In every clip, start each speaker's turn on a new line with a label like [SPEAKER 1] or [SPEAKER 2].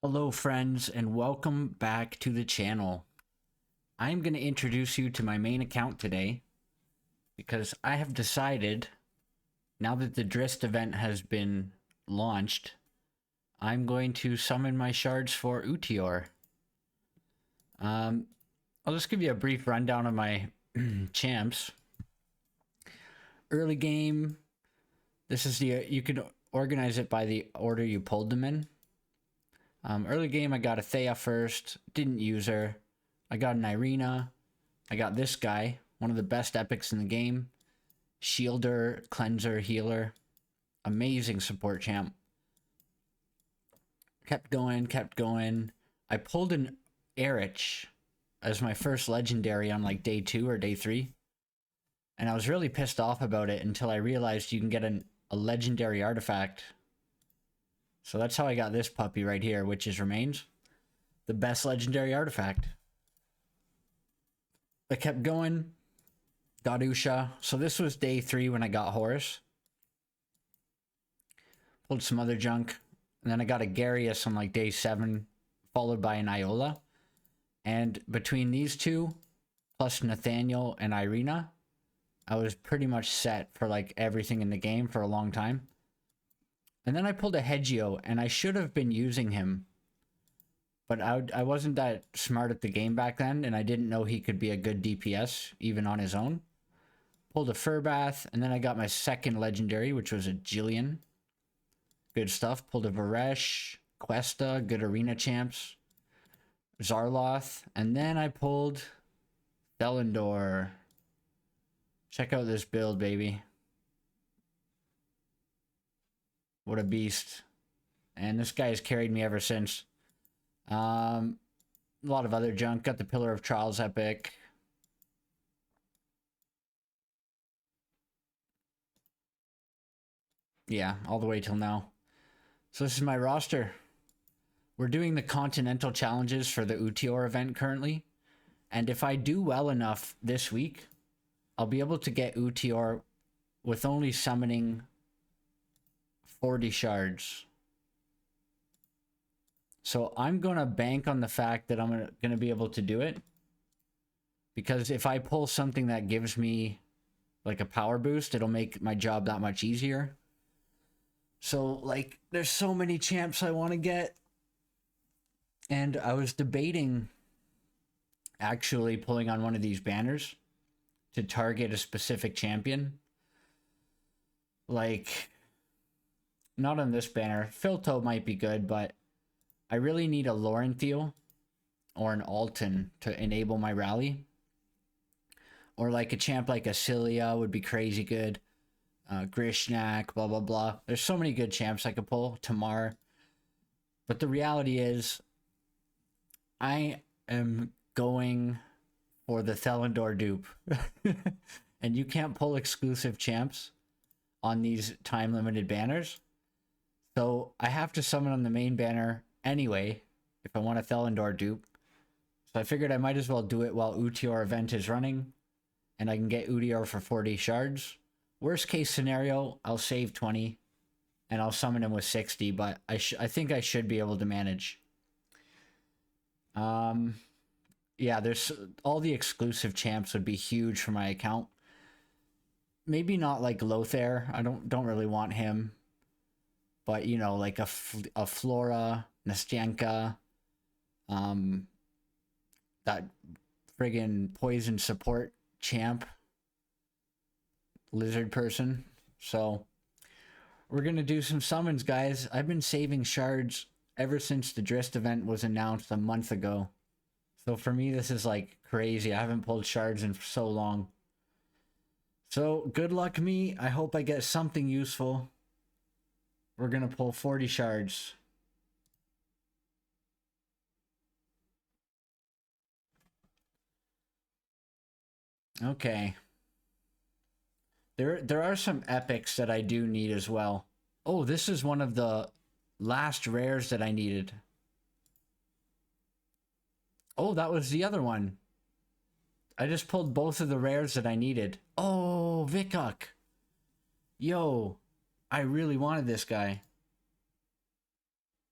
[SPEAKER 1] Hello friends and welcome back to the channel. I'm going to introduce you to my main account today because I have decided, now that the Drist event has been launched, I'm going to summon my shards for Uteor. I'll just give you a brief rundown of my champs. Early game, this is you can organize it by the order you pulled them in. Early game, I got a Thea first, didn't use her. I got an Irina. I got this guy, one of the best epics in the game. Shielder, cleanser, healer. Amazing support champ. Kept going. I pulled an Erich as my first legendary on like day 2 or day 3. And I was really pissed off about it until I realized you can get a legendary artifact. So that's how I got this puppy right here, which is Remains. The best legendary artifact. I kept going. Got Usha. So this was day 3 when I got Horus. Pulled some other junk. And then I got a Garius on like day 7, followed by an Iola. And between these two, plus Nathaniel and Irina, I was pretty much set for like everything in the game for a long time. And then I pulled a Hegio, and I should have been using him. But I wasn't that smart at the game back then, and I didn't know he could be a good DPS, even on his own. Pulled a Furbath, and then I got my second legendary, which was a Jillian. Good stuff. Pulled a Varesh, Questa, good arena champs. Zarloth, and then I pulled Thelendor. Check out this build, baby. What a beast. And this guy has carried me ever since. A lot of other junk. Got the Pillar of Trials epic. Yeah, all the way till now. So this is my roster. We're doing the Continental Challenges for the Uteor event currently. And if I do well enough this week, I'll be able to get Uteor with only summoning 40 shards. So I'm going to bank on the fact that I'm going to be able to do it. Because if I pull something that gives me like a power boost, it'll make my job that much easier. So like there's so many champs I want to get. And I was debating actually pulling on one of these banners to target a specific champion. Like, not on this banner. Filto might be good, but I really need a Laurenthiel or an Alton to enable my rally. Or like a champ like a Cilia would be crazy good. Grishnak, blah, blah, blah. There's so many good champs I could pull. Tamar. But the reality is, I am going for the Thelendor dupe. And you can't pull exclusive champs on these time-limited banners. So I have to summon on the main banner anyway if I want a Thelendor dupe. So I figured I might as well do it while Uteor event is running. And I can get Uteor for 40 shards. Worst case scenario, I'll save 20. And I'll summon him with 60. But I think I should be able to manage. Yeah, there's all the exclusive champs would be huge for my account. Maybe not like Lothar. I don't really want him. But, you know, like a Flora, Nastyanka, that friggin' poison support champ, lizard person. So, we're gonna do some summons, guys. I've been saving shards ever since the Drist event was announced a month ago. So for me, this is like crazy. I haven't pulled shards in so long. So, good luck me. I hope I get something useful. We're going to pull 40 shards. Okay. There are some epics that I do need as well. Oh, this is one of the last rares that I needed. Oh, that was the other one. I just pulled both of the rares that I needed. Oh, Vikuk. Yo, I really wanted this guy.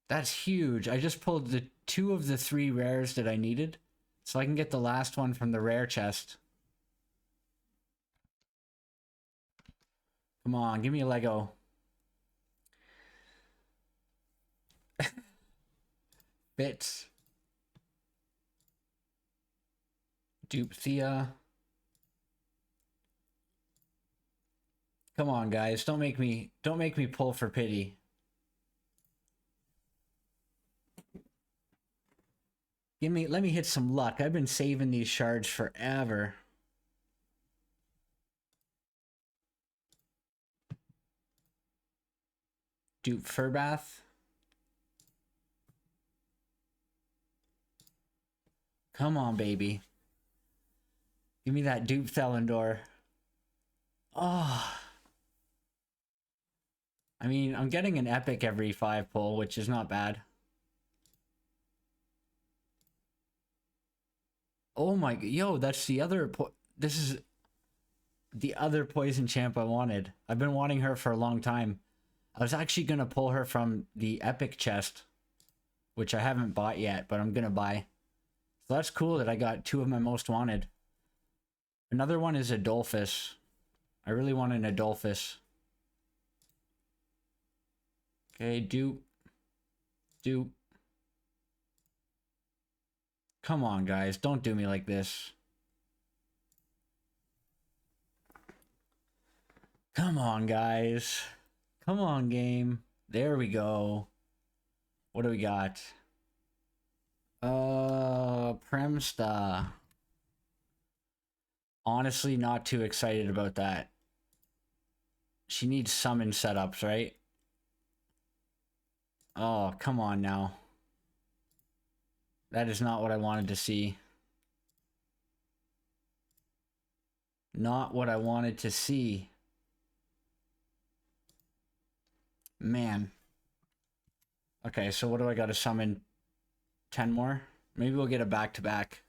[SPEAKER 1] That's huge. I just pulled the 2 of the 3 rares that I needed. So I can get the last one from the rare chest. Come on, give me a Lego. Bits. Dupe Thea. Come on, guys. Don't make me pull for pity. Let me hit some luck. I've been saving these shards forever. Dupe Furbath. Come on, baby. Give me that dupe Thelendor. Oh. I mean, I'm getting an epic every 5 pull, which is not bad. Oh my, yo, that's the other, this is the other poison champ I wanted. I've been wanting her for a long time. I was actually going to pull her from the epic chest, which I haven't bought yet, but I'm going to buy. So that's cool that I got 2 of my most wanted. Another one is Adolphus. I really want an Adolphus. Okay, dupe. Dupe. Come on, guys. Don't do me like this. Come on, guys. Come on, game. There we go. What do we got? Premsta. Honestly, not too excited about that. She needs summon setups, right? Oh, come on now. That is not what I wanted to see. Not what I wanted to see. Man. Okay, so what do I got to summon? 10 more? Maybe we'll get a back-to-back.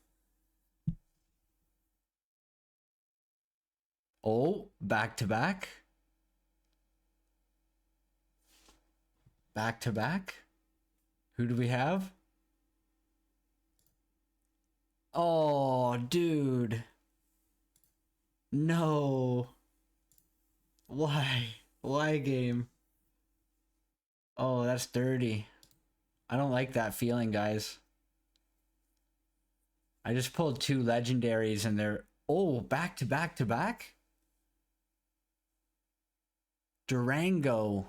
[SPEAKER 1] Oh, back-to-back? Back-to-back? Who do we have? Oh, dude. No. Why? Why, game? Oh, that's dirty. I don't like that feeling, guys. I just pulled 2 legendaries and they're... Oh, back to back to back? Durango.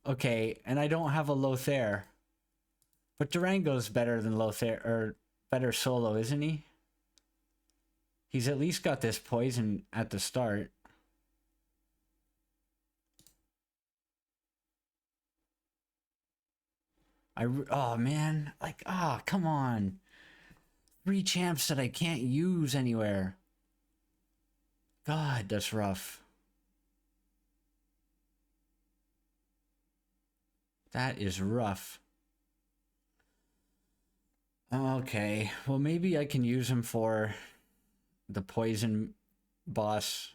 [SPEAKER 1] Okay, and I don't have a Lothair. But Durango's better than Lothair, or better solo, isn't he? He's at least got this poison at the start. Oh man, like, come on. 3 champs that I can't use anywhere. God, that's rough. That is rough. Okay, well maybe I can use him for the poison boss.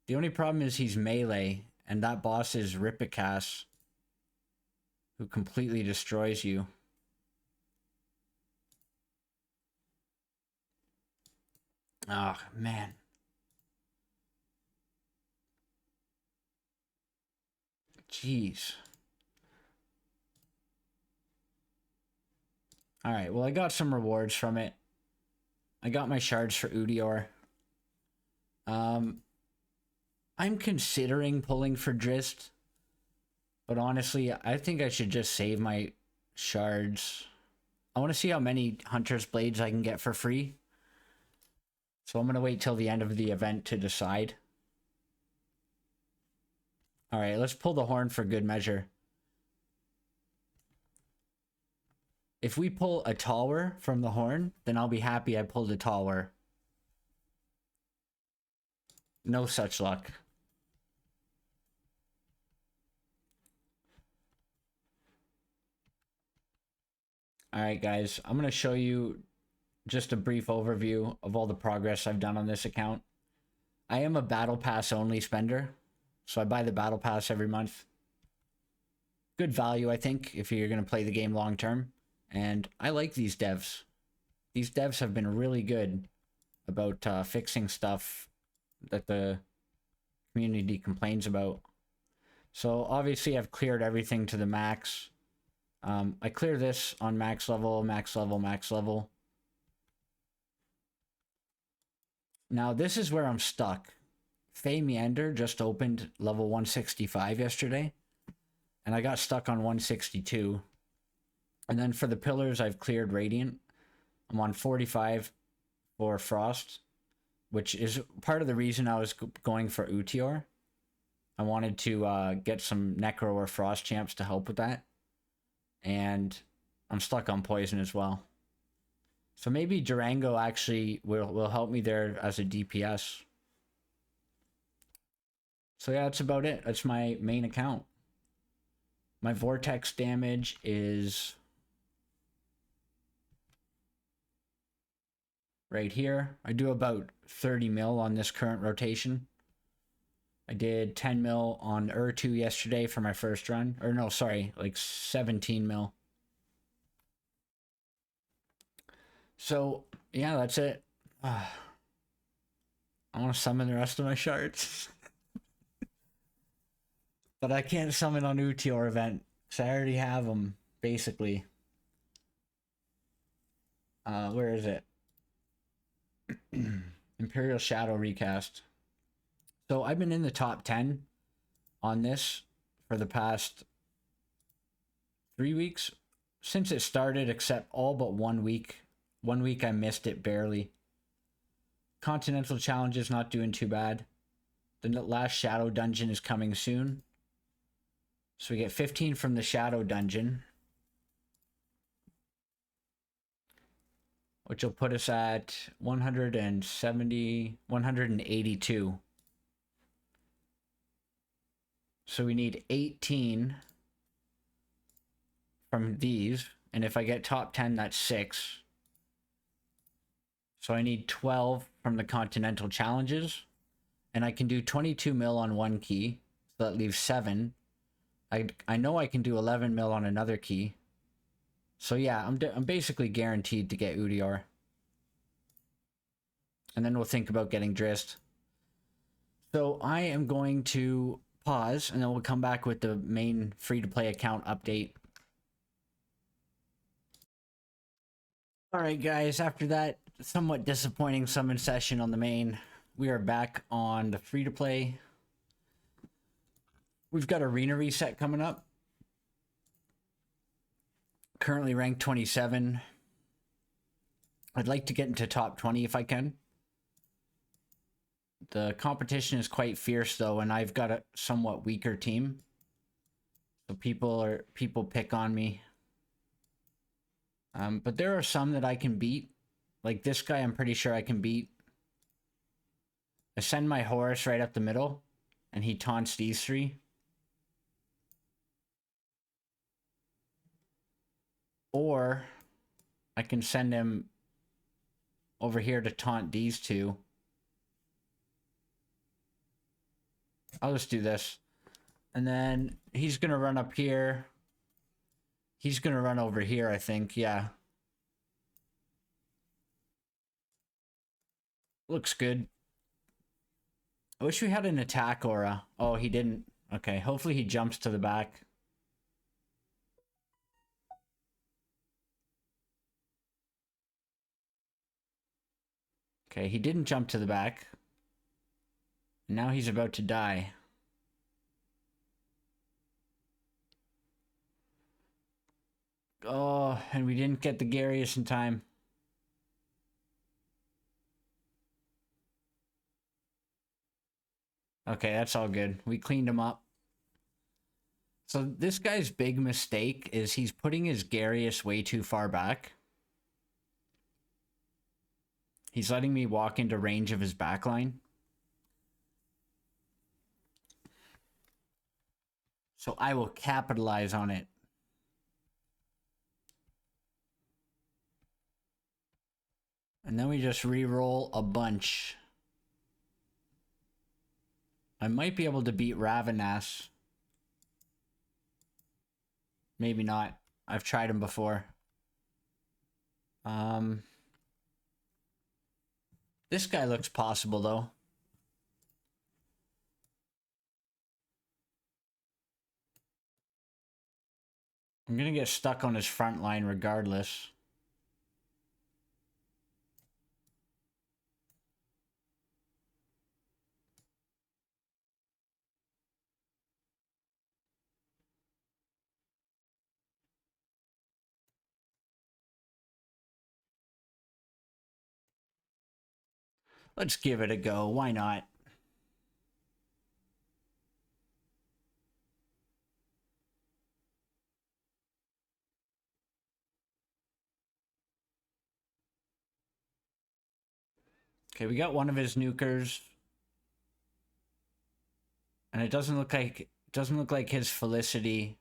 [SPEAKER 1] The only problem is he's melee, and that boss is Ripikas, who completely destroys you. Oh, man. Jeez. Alright, well I got some rewards from it. I got my shards for Udior. I'm considering pulling for Drist, but honestly, I think I should just save my shards. I want to see how many Hunter's Blades I can get for free. So I'm going to wait till the end of the event to decide. Alright, let's pull the horn for good measure. If we pull a Taller from the horn, then I'll be happy I pulled a Taller. No such luck. Alright guys, I'm going to show you just a brief overview of all the progress I've done on this account. I am a Battle Pass only spender, so I buy the Battle Pass every month. good value, I think, if you're going to play the game long term. And I like these devs. These devs have been really good about fixing stuff that the community complains about. So obviously I've cleared everything to the max. I clear this on max level, max level, max level. Now this is where I'm stuck. Fey Meander just opened level 165 yesterday, and I got stuck on 162. And then for the pillars, I've cleared Radiant. I'm on 45 for Frost, which is part of the reason I was going for Utior. I wanted to get some Necro or Frost champs to help with that. And I'm stuck on Poison as well. So maybe Durango actually will help me there as a DPS. So yeah, that's about it. That's my main account. My Vortex damage is right here. I do about 30 mil on this current rotation. I did 10 mil on Ur2 yesterday for my first run. Or no, sorry, like 17 mil. So, yeah, that's it. I want to summon the rest of my shards. But I can't summon on Utior event, because I already have them, basically. Where is it? Imperial Shadow recast. So I've been in the top 10 on this for the past 3 weeks. Since it started, except all but 1 week. 1 week I missed it barely. Continental Challenge is not doing too bad. The last Shadow Dungeon is coming soon. So we get 15 from the Shadow Dungeon, which will put us at 182. So we need 18 from these. And if I get top 10, that's 6. So I need 12 from the Continental Challenges. And I can do 22 mil on one key. So that leaves 7. I know I can do 11 mil on another key. So yeah, I'm basically guaranteed to get Utior. And then we'll think about getting Drist. So I am going to pause, and then we'll come back with the main free-to-play account update. Alright guys, after that somewhat disappointing summon session on the main, we are back on the free-to-play. We've got Arena Reset coming up. Currently ranked 27. I'd like to get into top 20 if I can. The competition is quite fierce though, and I've got a somewhat weaker team. So people pick on me. But there are some that I can beat. Like this guy I'm pretty sure I can beat. I send my Horus right up the middle, and he taunts these 3. Or I can send him over here to taunt these 2. I'll just do this. And then he's going to run up here. He's going to run over here, I think. Yeah. Looks good. I wish we had an attack aura. Oh, he didn't. Okay, hopefully he jumps to the back. Okay, he didn't jump to the back. Now he's about to die. Oh, and we didn't get the Garius in time. Okay, that's all good. We cleaned him up. So this guy's big mistake is he's putting his Garius way too far back. He's letting me walk into range of his backline. So I will capitalize on it. And then we just re-roll a bunch. I might be able to beat Ravenas. Maybe not. I've tried them before. This guy looks possible, though. I'm gonna get stuck on his front line regardless. Let's give it a go. Why not? Okay, we got one of his nukers. And it doesn't look like his Felicity,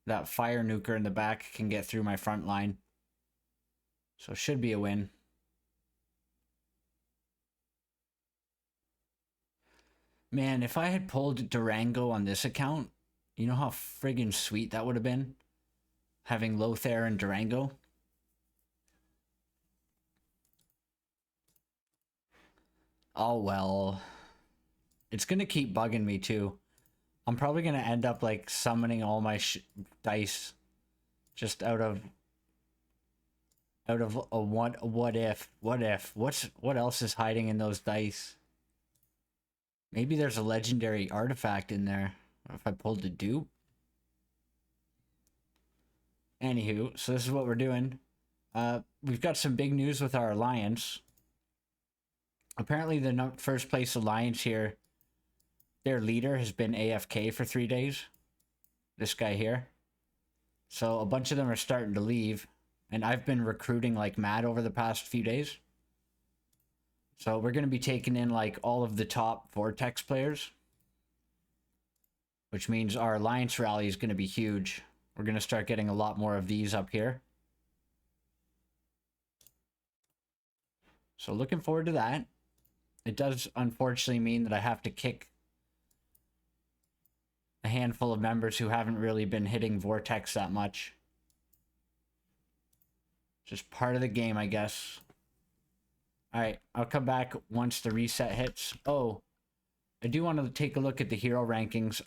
[SPEAKER 1] that fire nuker in the back, can get through my front line. So should be a win. Man, if I had pulled Durango on this account, you know how friggin' sweet that would have been? Having Lothair and Durango. Oh well. It's gonna keep bugging me too. I'm probably gonna end up like summoning all my dice just out of a what if what else is hiding in those dice? Maybe there's a legendary artifact in there. If I pulled the dupe. Anywho, so this is what we're doing. We've got some big news with our alliance. Apparently the first place alliance here, their leader has been AFK for 3 days. This guy here. So a bunch of them are starting to leave. And I've been recruiting like mad over the past few days. So we're going to be taking in like all of the top Vortex players. Which means our alliance rally is going to be huge. We're going to start getting a lot more of these up here. So looking forward to that. It does unfortunately mean that I have to kick a handful of members who haven't really been hitting Vortex that much. Just part of the game, I guess. Alright, I'll come back once the reset hits. Oh, I do want to take a look at the hero rankings.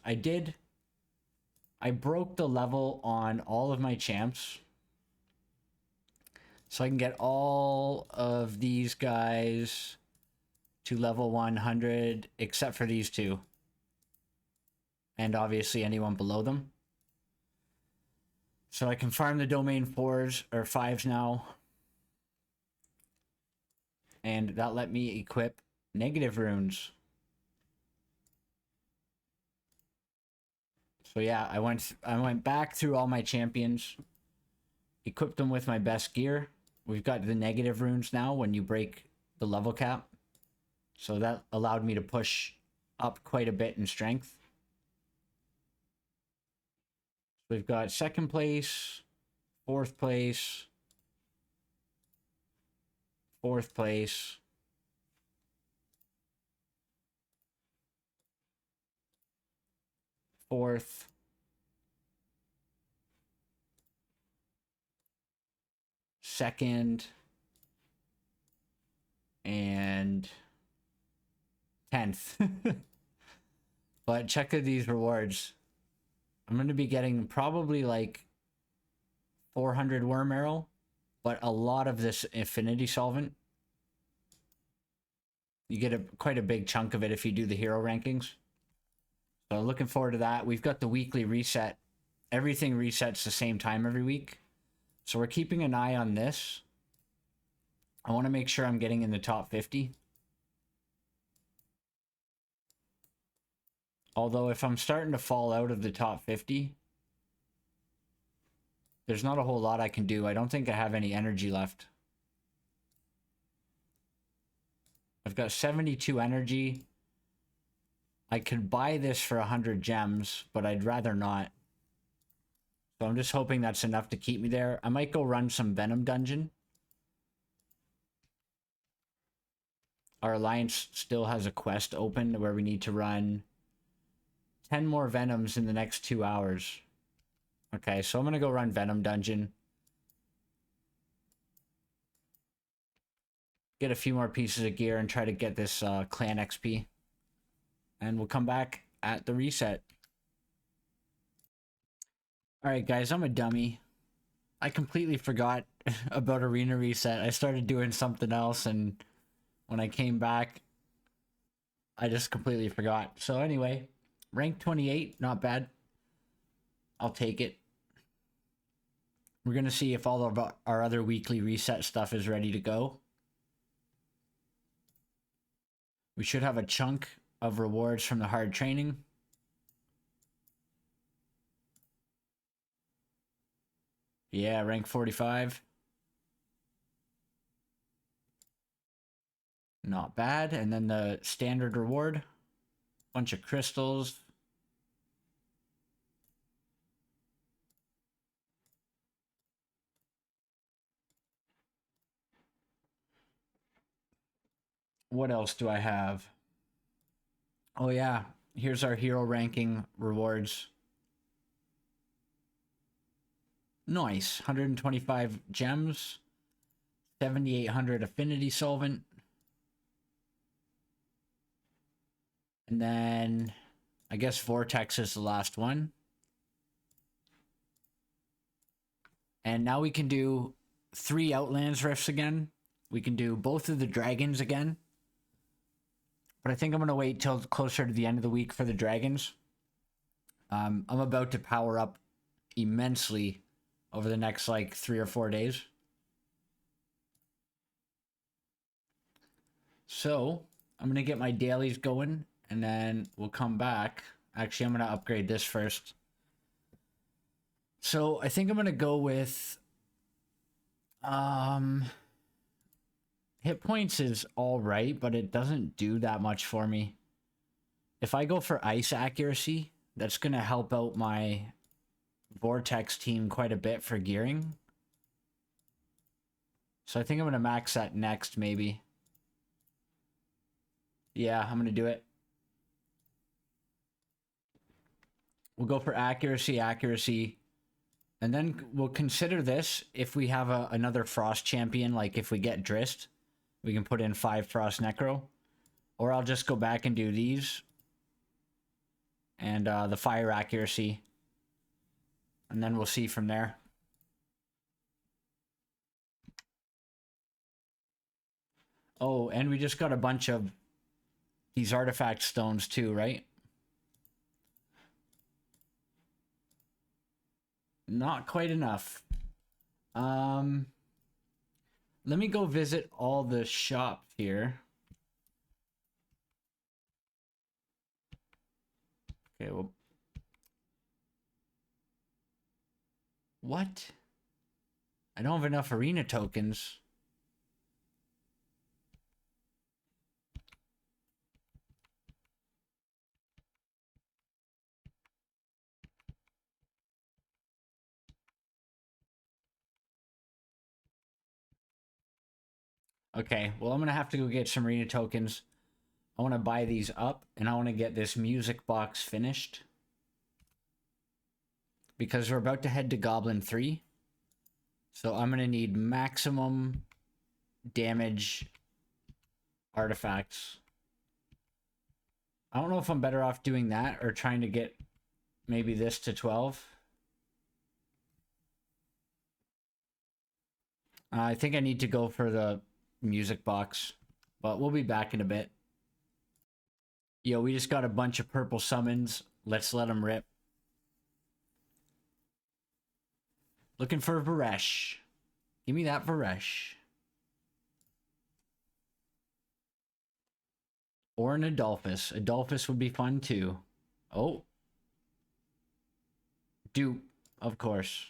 [SPEAKER 1] I broke the level on all of my champs. So I can get all of these guys to level 100, except for these two. And obviously anyone below them. So I can farm the domain 4s or 5s now. And that let me equip negative runes. So yeah, I went back through all my champions, equipped them with my best gear. We've got the negative runes now when you break the level cap. So that allowed me to push up quite a bit in strength. We've got 2nd place, 4th place, 4th place, 4th, 2nd, and 10th. But check out these rewards. I'm going to be getting probably like 400 worm arrow, but a lot of this affinity solvent. You get quite a big chunk of it if you do the hero rankings. So looking forward to that. We've got the weekly reset. Everything resets the same time every week. So we're keeping an eye on this. I want to make sure I'm getting in the top 50. Although if I'm starting to fall out of the top 50, there's not a whole lot I can do. I don't think I have any energy left. I've got 72 energy. I could buy this for 100 gems, but I'd rather not. So I'm just hoping that's enough to keep me there. I might go run some Venom Dungeon. Our alliance still has a quest open where we need to run 10 more Venoms in the next 2 hours. Okay, so I'm gonna go run Venom Dungeon. Get a few more pieces of gear and try to get this clan XP. And we'll come back at the reset. Alright guys, I'm a dummy. I completely forgot about Arena Reset. I started doing something else, and when I came back, I just completely forgot. So anyway, rank 28, not bad. I'll take it. We're going to see if all of our other weekly reset stuff is ready to go. We should have a chunk of rewards from the hard training. Yeah, rank 45. Not bad. And then the standard reward. Bunch of crystals. What else do I have? Oh yeah, here's our hero ranking rewards. Nice. 125 gems. 7,800 affinity solvent. And then I guess Vortex is the last one. And now we can do 3 Outlands rifts again. We can do both of the dragons again. But I think I'm going to wait till closer to the end of the week for the dragons. I'm about to power up immensely over the next like 3 or 4 days. So I'm going to get my dailies going, and then we'll come back. Actually, I'm going to upgrade this first. So I think I'm going to go with... hit points is alright, but it doesn't do that much for me. If I go for ice accuracy, that's going to help out my Vortex team quite a bit for gearing. So I think I'm going to max that next, maybe. Yeah, I'm going to do it. We'll go for accuracy, and then we'll consider this if we have another Frost champion, like if we get Drist, we can put in 5 Frost Necro. Or I'll just go back and do these. And the fire accuracy. And then we'll see from there. Oh, and we just got a bunch of these artifact stones too, right? Not quite enough. Let me go visit all the shops here. Okay, well... What? I don't have enough arena tokens. Okay, well, I'm gonna have to go get some arena tokens. I want to buy these up, and I want to get this music box finished. Because we're about to head to Goblin 3. So I'm gonna need maximum damage artifacts. I don't know if I'm better off doing that or trying to get maybe this to 12. I think I need to go for the music box, but we'll be back in a bit. Yo, we just got a bunch of purple summons. Let's let them rip. Looking for Varesh. Give me that Varesh. Or an Adolphus. Adolphus would be fun too. Oh. Dupe, of course.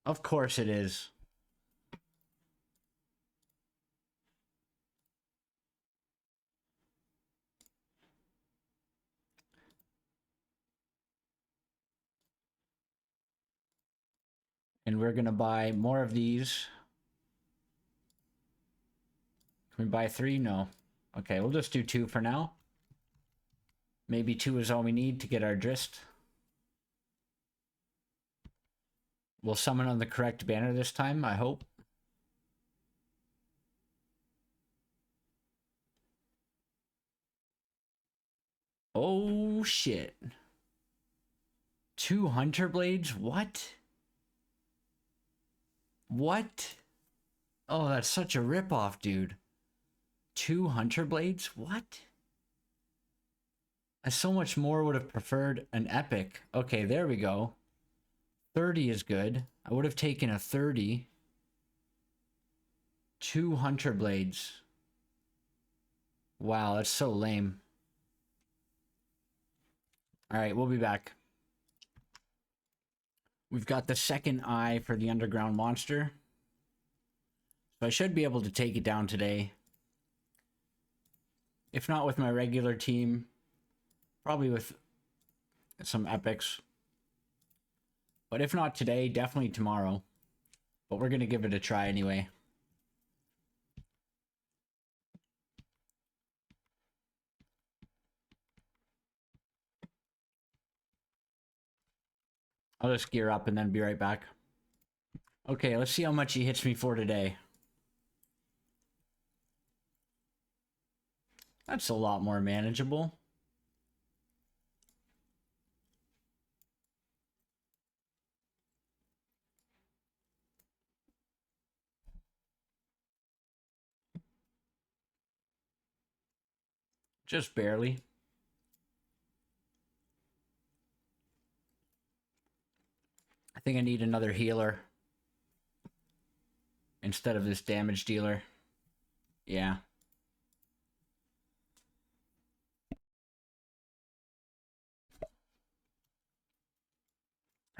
[SPEAKER 1] Of course it is. And we're gonna buy more of these. Can we buy 3? No. Okay, we'll just do 2 for now. Maybe 2 is all we need to get our Drist. We'll summon on the correct banner this time, I hope. Oh, shit. 2 Hunter Blades? What? What? Oh, that's such a ripoff, dude. 2 Hunter Blades? What? I so much more would have preferred an epic. Okay, there we go. 30 is good. I would have taken a 30. 2 Hunter Blades. Wow, that's so lame. Alright, we'll be back. We've got the second eye for the underground monster. So I should be able to take it down today. If not with my regular team, probably with some epics. But if not today, definitely tomorrow. But we're going to give it a try anyway. I'll just gear up and then be right back. Okay, let's see how much he hits me for today. That's a lot more manageable. Just barely. I think I need another healer instead of this damage dealer. Yeah.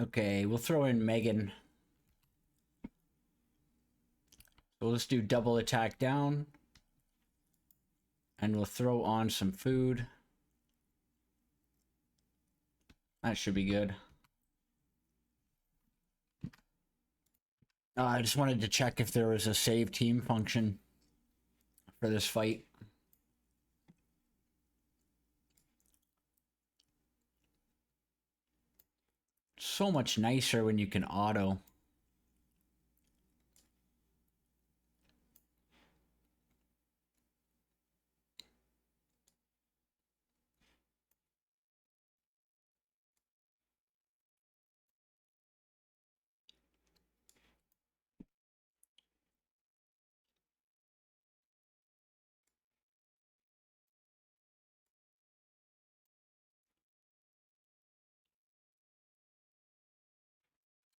[SPEAKER 1] Okay, we'll throw in Megan. So let's do double attack down. And we'll throw on some food. That should be good. I just wanted to check if there was a save team function for this fight. So much nicer when you can auto.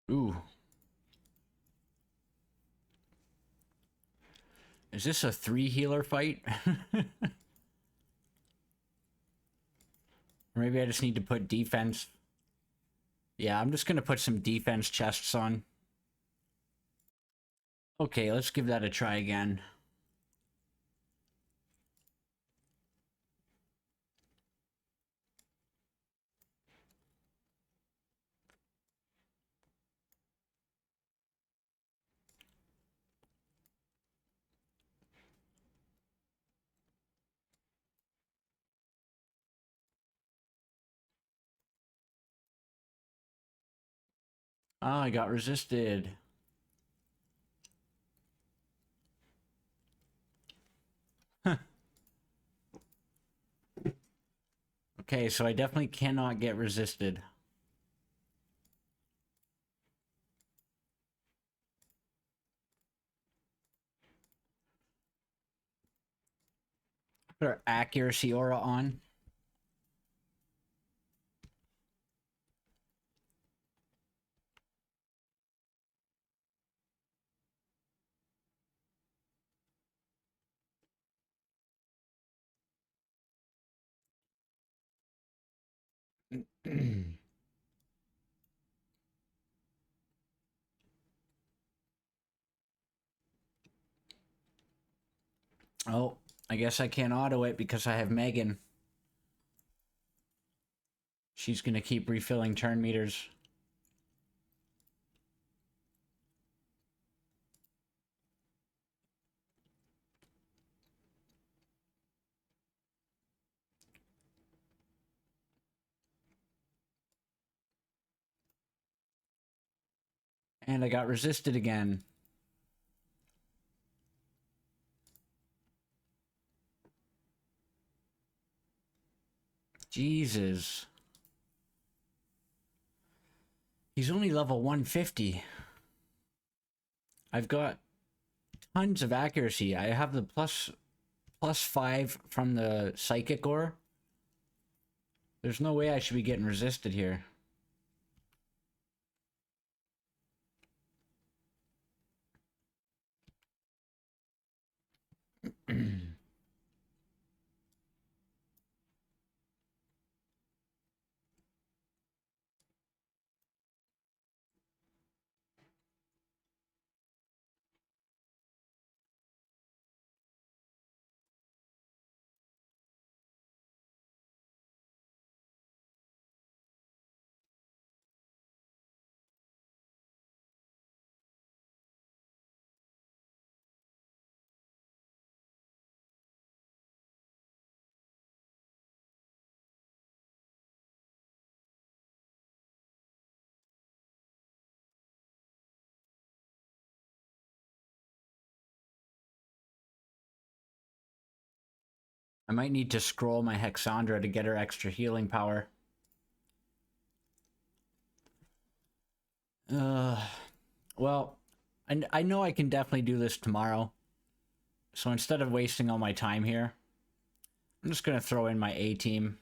[SPEAKER 1] Ooh. Is this a 3 healer fight? Or maybe I just need to put defense. Yeah, I'm just gonna put some defense chests on. Okay, let's give that a try again. Ah, I got resisted. Okay, so I definitely cannot get resisted. Put our accuracy aura on. Oh, I guess I can't auto it because I have Megan. She's gonna keep refilling turn meters. And I got resisted again. Jesus. He's only level 150. I've got tons of accuracy. I have the +5 from the psychic ore. There's no way I should be getting resisted here. I might need to scroll my Hexandra to get her extra healing power. Well, I know I can definitely do this tomorrow. So instead of wasting all my time here, I'm just going to throw in my A team.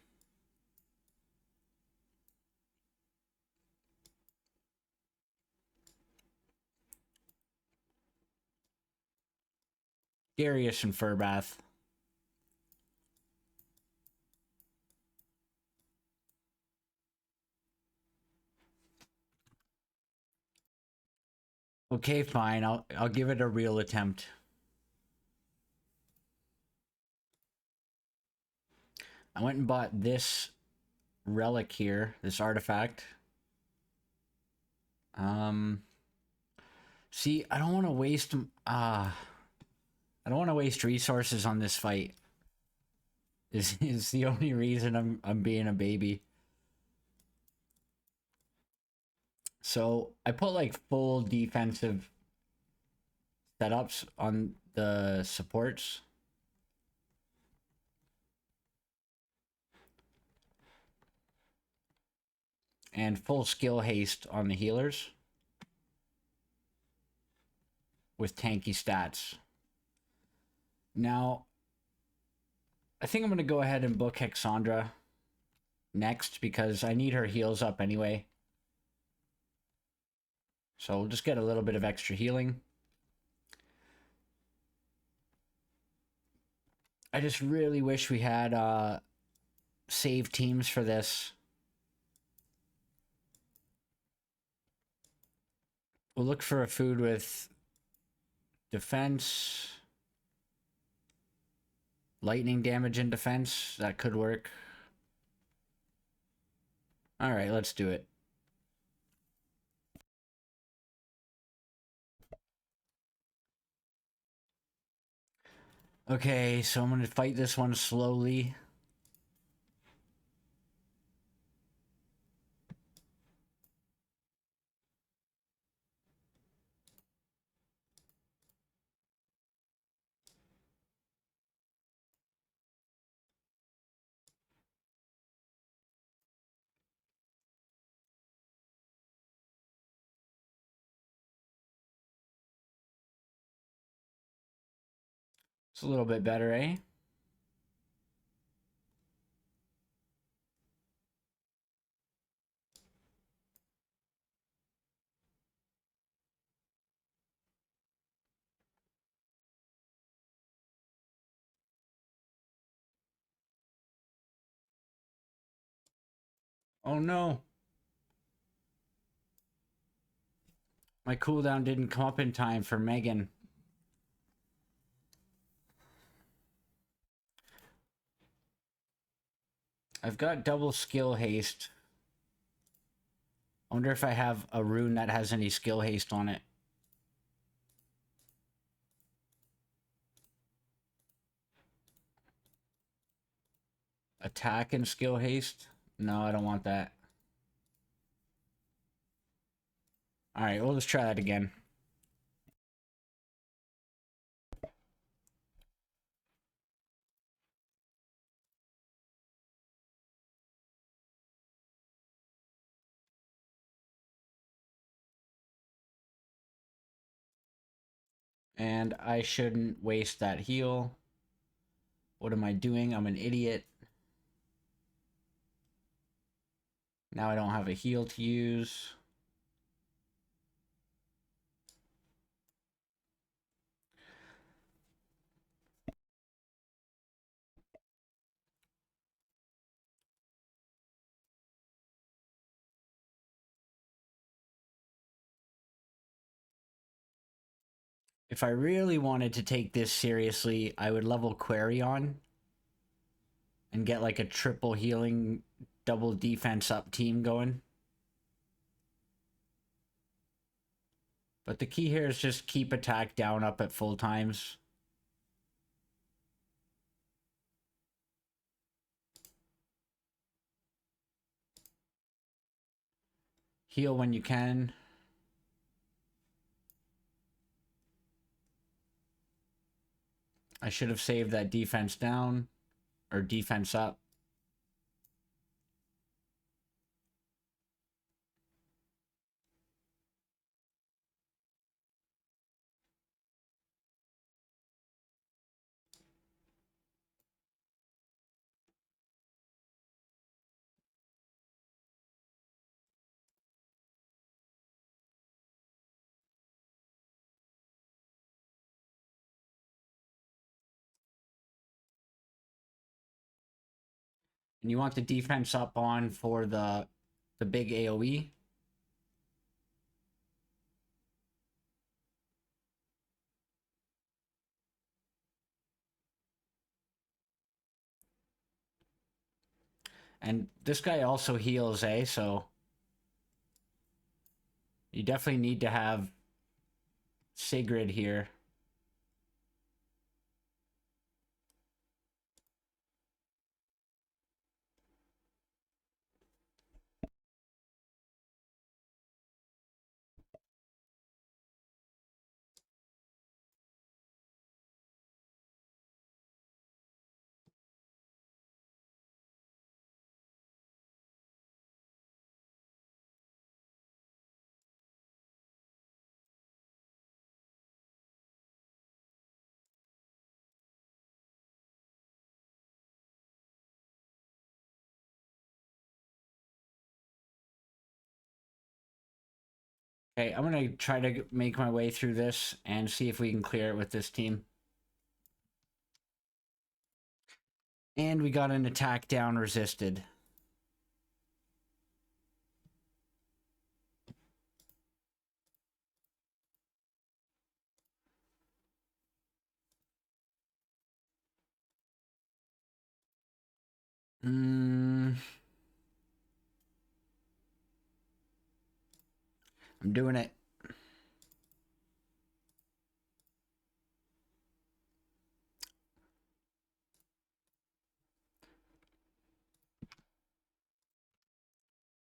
[SPEAKER 1] Darius and Furbath. Okay, fine. I'll give it a real attempt. I went and bought this relic here, this artifact. See, I don't want to waste I don't want to waste resources on this fight. Is the only reason I'm being a baby. So I put like full defensive setups on the supports. And full skill haste on the healers. With tanky stats. Now, I think I'm going to go ahead and book Hexandra next because I need her heals up anyway. So we'll just get a little bit of extra healing. I just really wish we had save teams for this. We'll look for a food with defense, lightning damage and defense. That could work. All right, let's do it. Okay, so I'm going to fight this one slowly. It's a little bit better, eh? Oh no. My cooldown didn't come up in time for Megan. I've got double skill haste. I wonder if I have a rune that has any skill haste on it. Attack and skill haste? No, I don't want that. Alright, well, let's try that again. And I shouldn't waste that heal. What am I doing? I'm an idiot. Now I don't have a heal to use. If I really wanted to take this seriously, I would level Query on and get like a triple healing, double defense up team going. But the key here is just keep attack down up at full times. Heal when you can. I should have saved that defense down, or defense up. And you want the defense up on for the big AoE. And this guy also heals, so you definitely need to have Sigrid here. Okay, I'm gonna try to make my way through this and see if we can clear it with this team. And we got an attack down resisted. I'm doing it.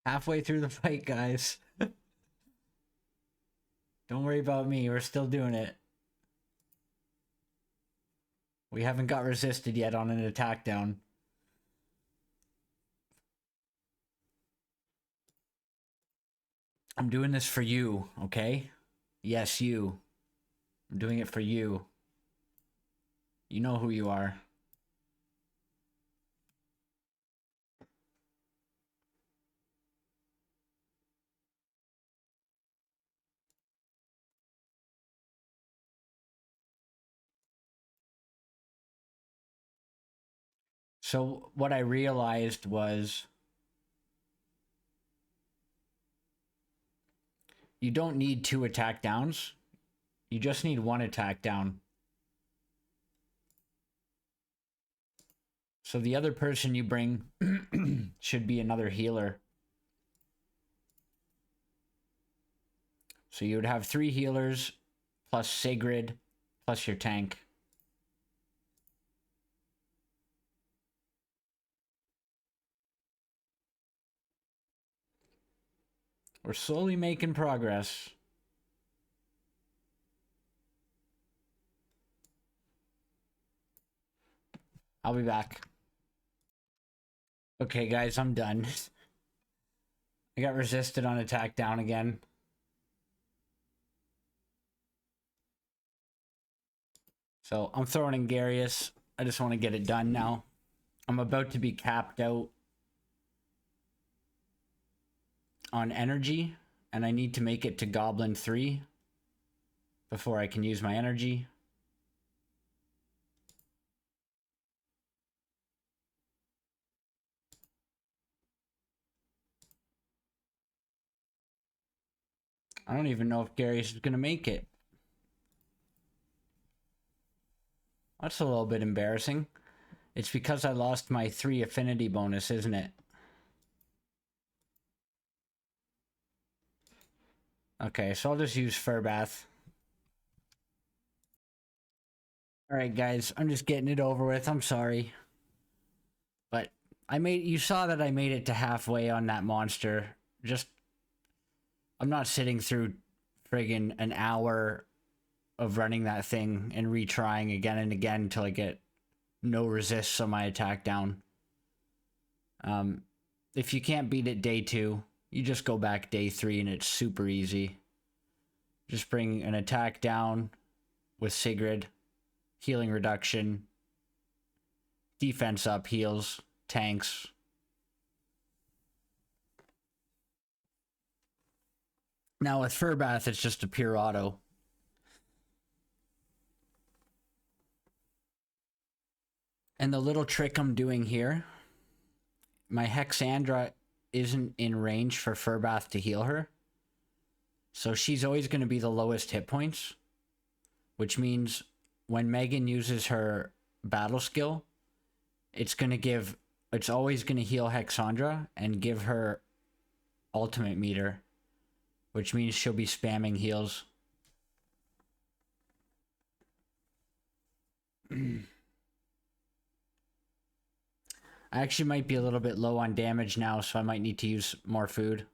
[SPEAKER 1] Halfway through the fight, guys. Don't worry about me. We're still doing it. We haven't got resisted yet on an attack down. I'm doing this for you, okay? Yes, you. I'm doing it for you. You know who you are. So what I realized was you don't need 2 attack downs. You just need 1 attack down. So the other person you bring should be another healer. So you would have 3 healers plus Sigrid plus your tank. We're slowly making progress. I'll be back. Okay, guys, I'm done. I got resisted on attack down again. So I'm throwing in Garius. I just want to get it done now. I'm about to be capped out on energy, and I need to make it to Goblin 3 before I can use my energy. I don't even know if Garius is going to make it. That's a little bit embarrassing. It's because I lost my 3 affinity bonus, isn't it? Okay, so I'll just use Furbath. Alright, guys, I'm just getting it over with. I'm sorry. But you saw that I made it to halfway on that monster. I'm not sitting through friggin' an hour of running that thing and retrying again and again until I get no resists on my attack down. If you can't beat it day 2, you just go back day 3 and it's super easy. Just bring an attack down with Sigrid, healing reduction, defense up, heals, tanks. Now with Furbath, it's just a pure auto. And the little trick I'm doing here, my Hexandra isn't in range for Furbath to heal her. So she's always going to be the lowest hit points, which means when Megan uses her battle skill, it's always going to heal Hexandra and give her ultimate meter, which means she'll be spamming heals. I actually might be a little bit low on damage now, so I might need to use more food.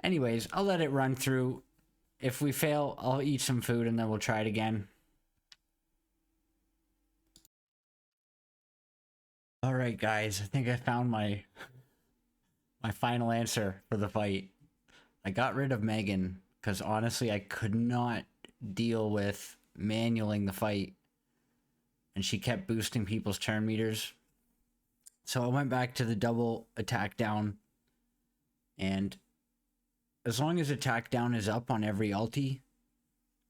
[SPEAKER 1] Anyways, I'll let it run through. If we fail, I'll eat some food and then we'll try it again. Alright guys, I think I found my final answer for the fight. I got rid of Megan, because honestly I could not deal with manualing the fight. And she kept boosting people's turn meters. So I went back to the double attack down. And as long as attack down is up on every ulti,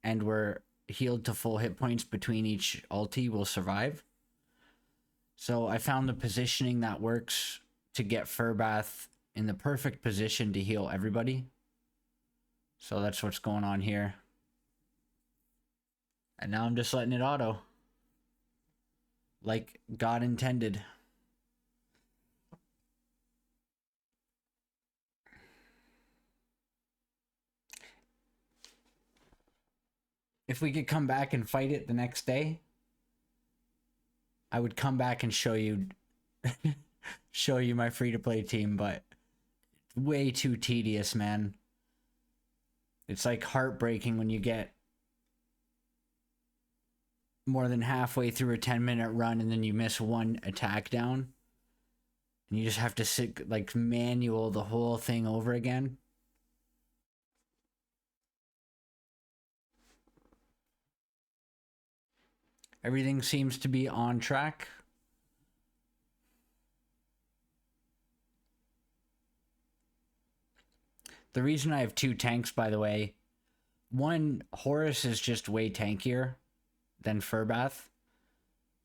[SPEAKER 1] and we're healed to full hit points between each ulti, we'll survive. So I found the positioning that works to get Furbath in the perfect position to heal everybody. So that's what's going on here. And now I'm just letting it auto. Like God intended. If we could come back and fight it the next day, I would come back and show you show you my free-to-play team, but way too tedious, man. It's like heartbreaking when you get more than halfway through a 10-minute run and then you miss one attack down and you just have to sit like manual the whole thing over again. Everything seems to be on track. The reason I have 2 tanks, by the way, one, Horus is just way tankier than Furbath,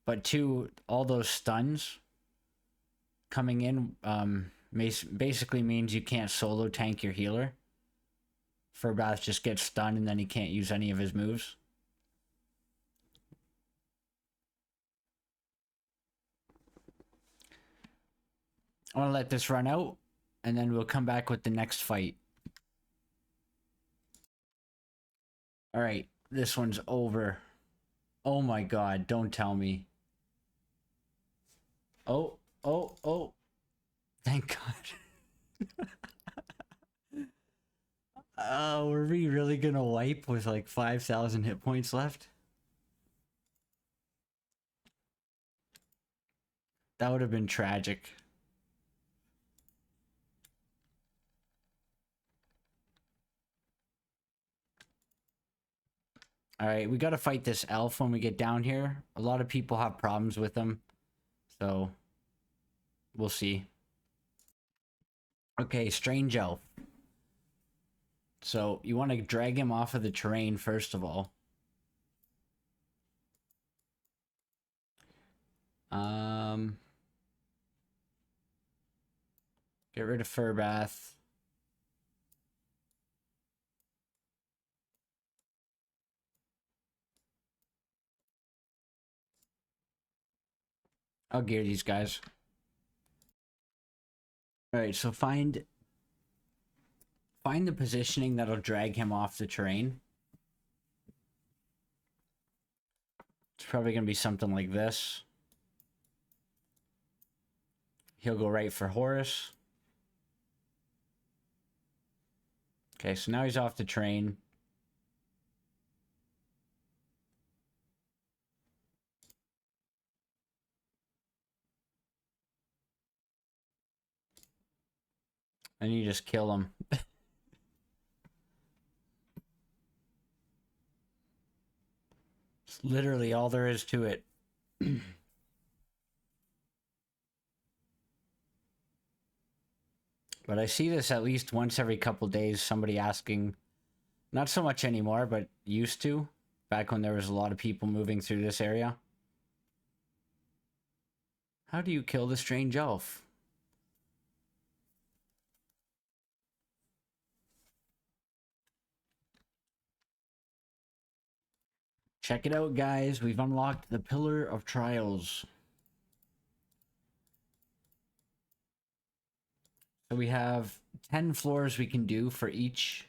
[SPEAKER 1] but 2, all those stuns coming in basically means you can't solo tank your healer. Furbath just gets stunned and then he can't use any of his moves. I want to let this run out and then we'll come back with the next fight. All right, this one's over. Oh my god, don't tell me. Oh, oh, oh. Thank god. Were we really gonna wipe with like 5,000 hit points left? That would have been tragic. Alright, we gotta fight this elf when we get down here. A lot of people have problems with them. So, we'll see. Okay, strange elf. So, you want to drag him off of the terrain first of all. Get rid of Fur Bath. I'll gear these guys. Alright, so find the positioning that'll drag him off the terrain. It's probably going to be something like this. He'll go right for Horus. Okay, so now he's off the train. And you just kill him. It's literally all there is to it. But I see this at least once every couple days, somebody asking, not so much anymore, but used to, back when there was a lot of people moving through this area. How do you kill the strange elf? Check it out, guys. We've unlocked the Pillar of Trials. So we have 10 floors we can do for each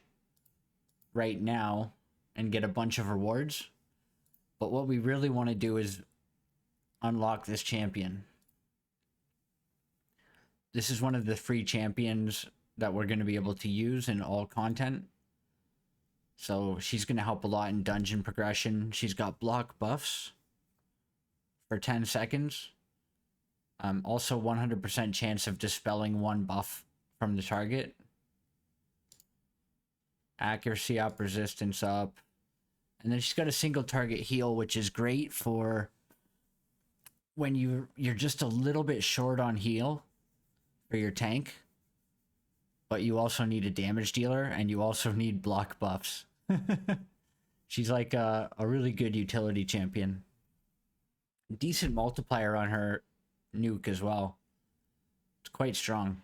[SPEAKER 1] right now and get a bunch of rewards. But what we really want to do is unlock this champion. This is one of the free champions that we're going to be able to use in all content. So she's going to help a lot in dungeon progression. She's got block buffs for 10 seconds. Also 100% chance of dispelling one buff from the target. Accuracy up, resistance up. And then she's got a single target heal, which is great for when you're just a little bit short on heal for your tank. But you also need a damage dealer, and you also need block buffs. She's like a really good utility champion. Decent multiplier on her nuke as well. It's quite strong.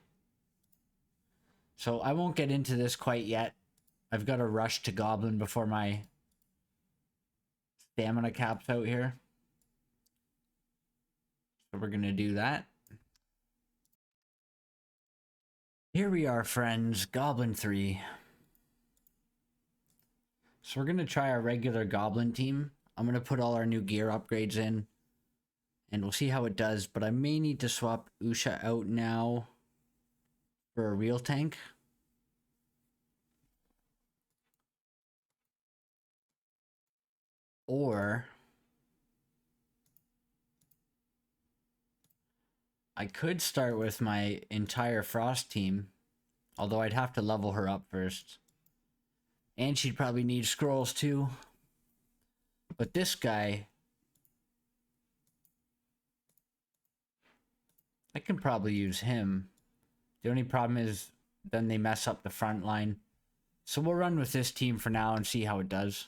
[SPEAKER 1] So I won't get into this quite yet. I've got to rush to Goblin before my stamina caps out here. So we're going to do that. Here we are, friends. Goblin 3. So we're going to try our regular Goblin team. I'm going to put all our new gear upgrades in. And we'll see how it does. But I may need to swap Usha out now for a real tank. Or I could start with my entire Frost team, although I'd have to level her up first. And she'd probably need scrolls too. But this guy, I can probably use him. The only problem is then they mess up the front line. So we'll run with this team for now and see how it does.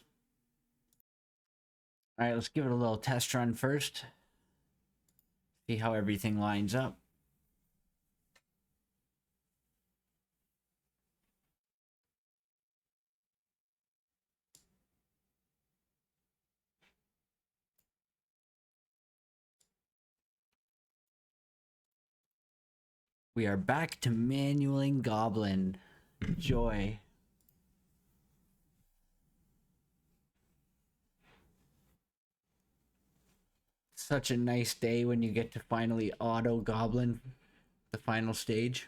[SPEAKER 1] Alright, let's give it a little test run first. See how everything lines up. We are back to manualing Goblin. Joy. Such a nice day when you get to finally auto Goblin the final stage.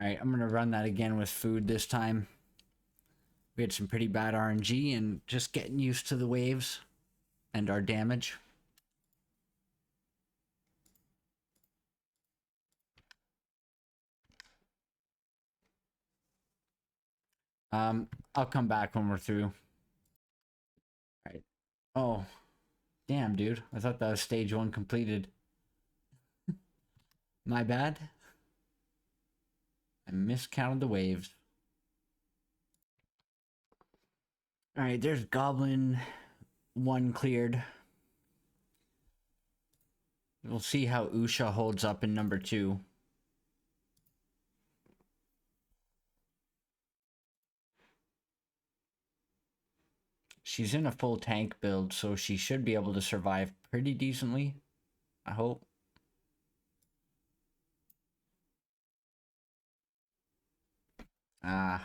[SPEAKER 1] Alright, I'm gonna run that again with food this time. We had some pretty bad RNG and just getting used to the waves and our damage. I'll come back when we're through. Alright. Oh, damn, dude. I thought that was stage 1 completed. My bad. I miscounted the waves. Alright, there's Goblin 1 cleared. We'll see how Usha holds up in number 2. She's in a full tank build, so she should be able to survive pretty decently. I hope. Ah.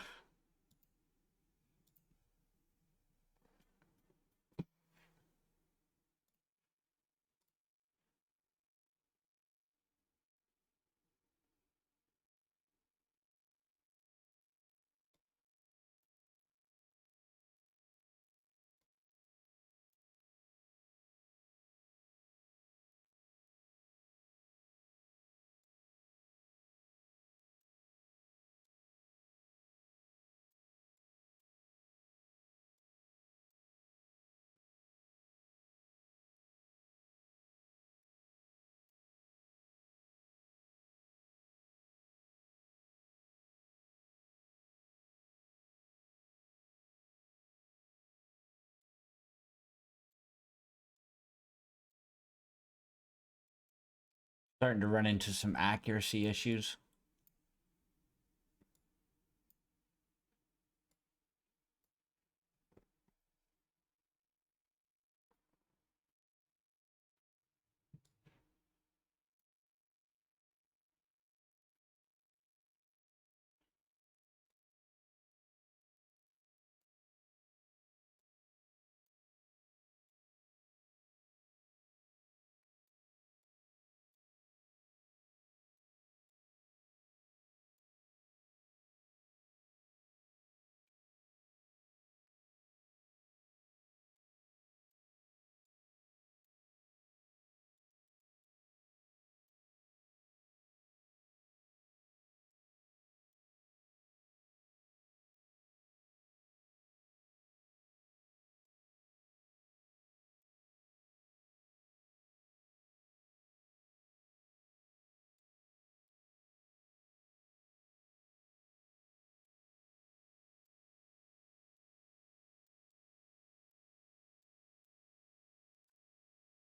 [SPEAKER 1] Starting to run into some accuracy issues.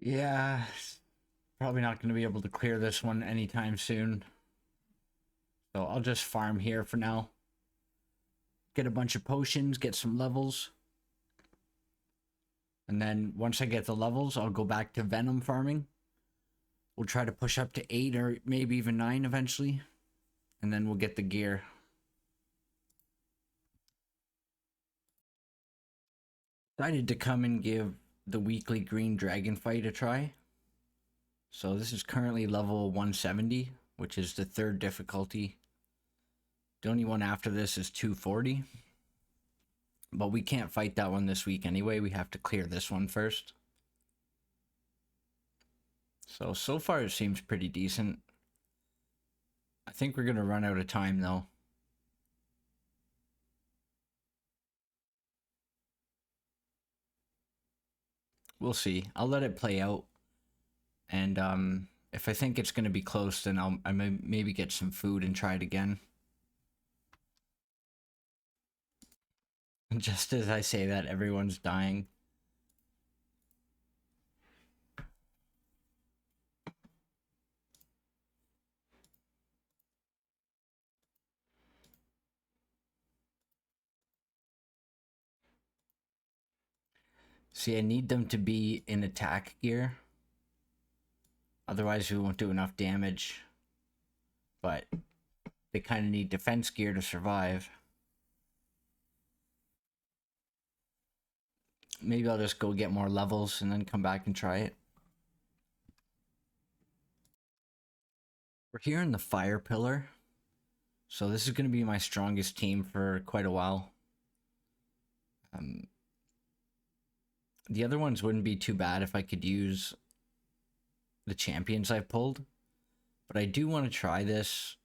[SPEAKER 1] Yeah, probably not going to be able to clear this one anytime soon. So I'll just farm here for now. Get a bunch of potions, get some levels. And then once I get the levels, I'll go back to Venom farming. We'll try to push up to 8 or maybe even 9 eventually. and then we'll get the gear. Decided to come and give the weekly green dragon fight a try. So this is currently level 170, which is the 3rd difficulty. The only one after this is 240. But we can't fight that one this week anyway. We have to clear this one first. So far it seems pretty decent. I think we're going to run out of time though. We'll see. I'll let it play out. And if I think it's going to be close, then I may maybe get some food and try it again. Just as I say that, everyone's dying. See, I need them to be in attack gear. Otherwise, we won't do enough damage. But they kind of need defense gear to survive. Maybe I'll just go get more levels and then come back and try it. We're here in the fire pillar. So this is going to be my strongest team for quite a while. The other ones wouldn't be too bad if I could use the champions I've pulled. But I do want to try this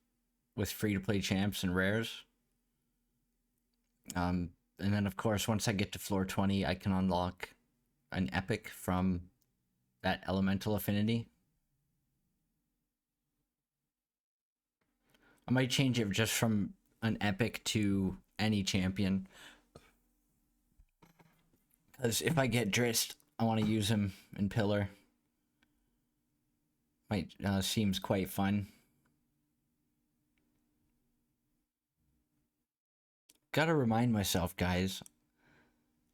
[SPEAKER 1] with free-to-play champs and rares. And then, of course, once I get to floor 20, I can unlock an epic from that elemental affinity. I might change it just from an epic to any champion. Because if I get Drist, I want to use him in pillar. Might seems quite fun. Gotta remind myself, guys,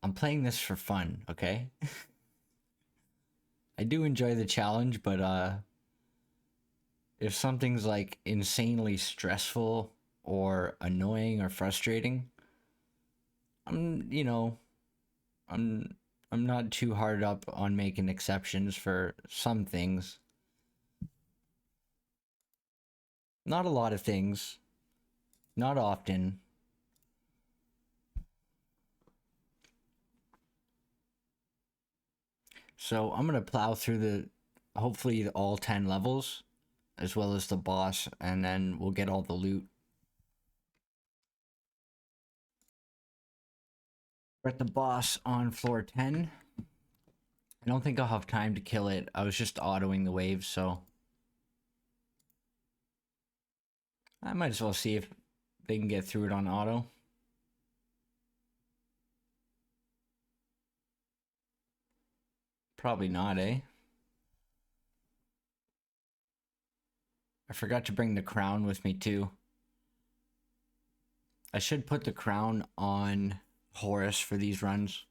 [SPEAKER 1] I'm playing this for fun, okay? I do enjoy the challenge, but if something's like insanely stressful or annoying or frustrating, I'm not too hard up on making exceptions for some things. Not a lot of things. Not often. So I'm gonna plow through hopefully all 10 levels, as well as the boss, and then we'll get all the loot. We're at the boss on floor 10. I don't think I'll have time to kill it. I was just autoing the waves, so I might as well see if they can get through it on auto. Probably not, eh? I forgot to bring the crown with me too. I should put the crown on Horus for these runs.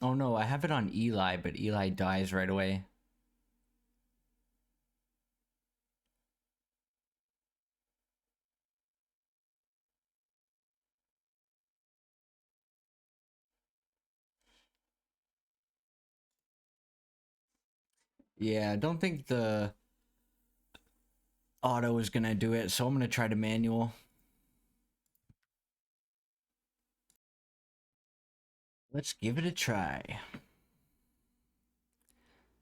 [SPEAKER 1] Oh no, I have it on Eli, but Eli dies right away. Yeah, I don't think the auto is gonna do it, so I'm gonna try to manual. Let's give it a try.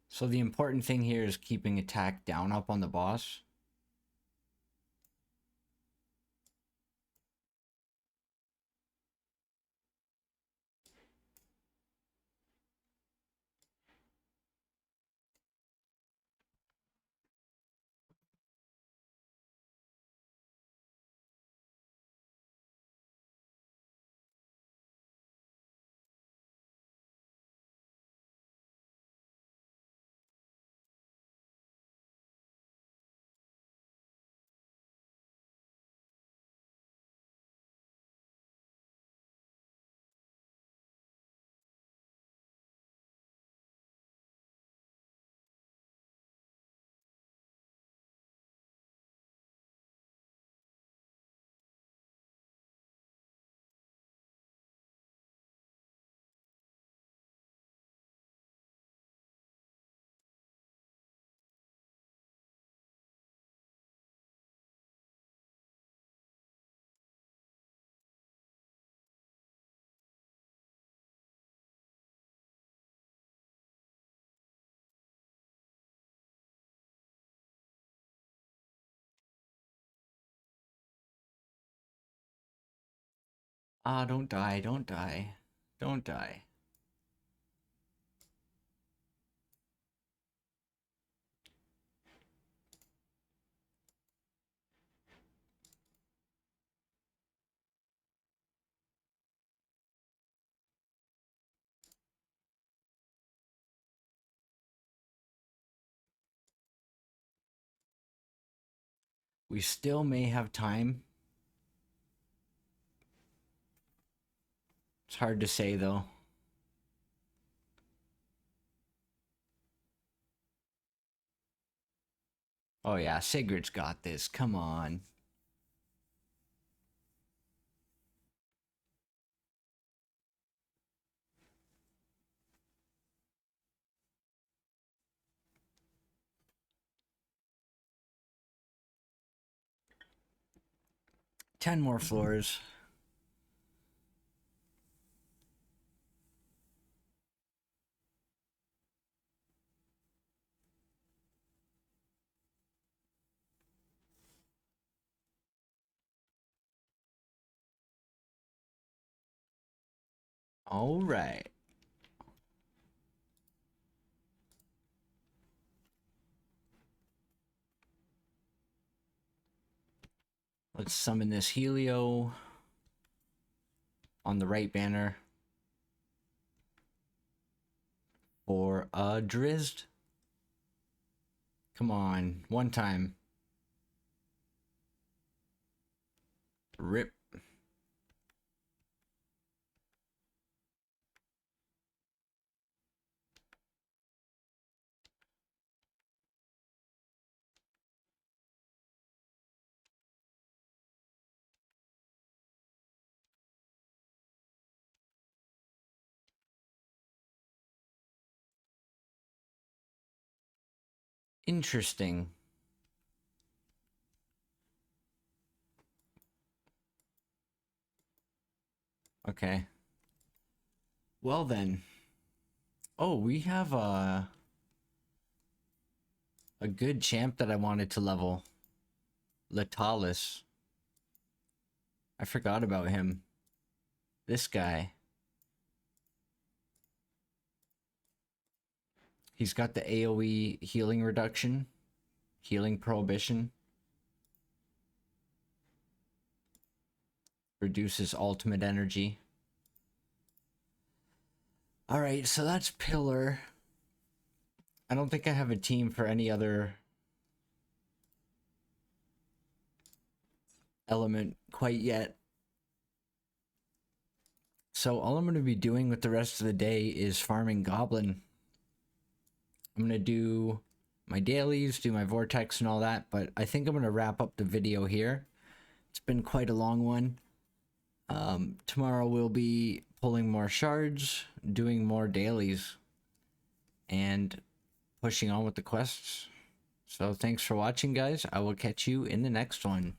[SPEAKER 1] So the important thing here is keeping attack down up on the boss. Ah, don't die, don't die. Don't die. We still may have time. It's hard to say, though. Oh yeah, Sigurd's got this. Come on. Ten more floors. All right. Let's summon this Helio on the right banner for a Drizzt. Come on, one time. Rip. Interesting. Okay. Well then. Oh, we have a good champ that I wanted to level. Latalis. I forgot about him. This guy. He's got the AoE healing reduction. Healing prohibition. Reduces ultimate energy. Alright, so that's Pillar. I don't think I have a team for any other element quite yet. So all I'm going to be doing with the rest of the day is farming Goblin. I'm going to do my dailies, do my Vortex and all that, but I think I'm going to wrap up the video here. It's been quite a long one. Tomorrow we'll be pulling more shards, doing more dailies, and pushing on with the quests. So thanks for watching, guys. I will catch you in the next one.